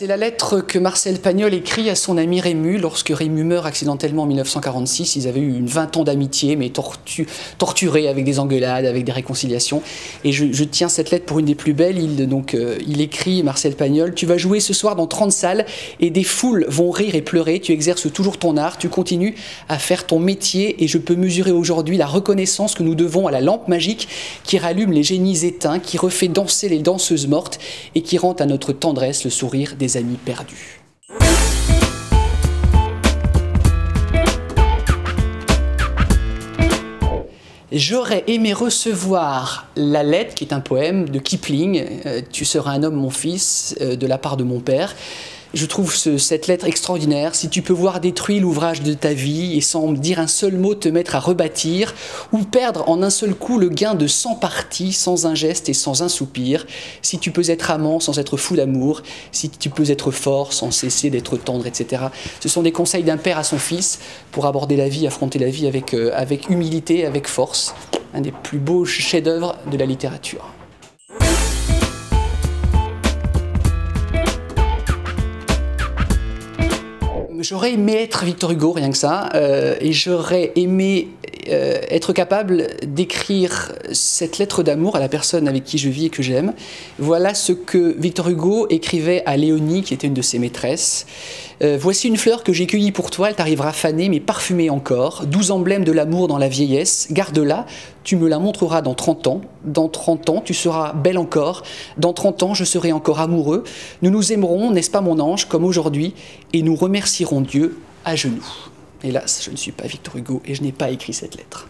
C'est la lettre que Marcel Pagnol écrit à son ami Rému lorsque Rému meurt accidentellement en 1946. Ils avaient eu 20 ans d'amitié, mais torturés avec des engueulades, avec des réconciliations. Et je tiens cette lettre pour une des plus belles. Il écrit, Marcel Pagnol: « Tu vas jouer ce soir dans 30 salles et des foules vont rire et pleurer. Tu exerces toujours ton art, tu continues à faire ton métier et je peux mesurer aujourd'hui la reconnaissance que nous devons à la lampe magique qui rallume les génies éteints, qui refait danser les danseuses mortes et qui rend à notre tendresse le sourire des amis perdus. » J'aurais aimé recevoir la lettre, qui est un poème de Kipling, « Tu seras un homme, mon fils », de la part de mon père. Je trouve cette lettre extraordinaire. Si tu peux voir détruit l'ouvrage de ta vie et sans dire un seul mot te mettre à rebâtir, ou perdre en un seul coup le gain de 100 parties sans un geste et sans un soupir, si tu peux être amant sans être fou d'amour, si tu peux être fort sans cesser d'être tendre, etc. Ce sont des conseils d'un père à son fils pour aborder la vie, affronter la vie avec humilité, avec force. Un des plus beaux chefs-d'œuvre de la littérature. J'aurais aimé être Victor Hugo, rien que ça, et j'aurais aimé être capable d'écrire cette lettre d'amour à la personne avec qui je vis et que j'aime. Voilà ce que Victor Hugo écrivait à Léonie, qui était une de ses maîtresses. Voici une fleur que j'ai cueillie pour toi, elle t'arrivera fanée mais parfumée encore. 12 emblèmes de l'amour dans la vieillesse, garde-la, tu me la montreras dans 30 ans. Dans 30 ans, tu seras belle encore. Dans 30 ans, je serai encore amoureux. Nous nous aimerons, n'est-ce pas mon ange, comme aujourd'hui, et nous remercierons Dieu à genoux. Hélas, je ne suis pas Victor Hugo et je n'ai pas écrit cette lettre.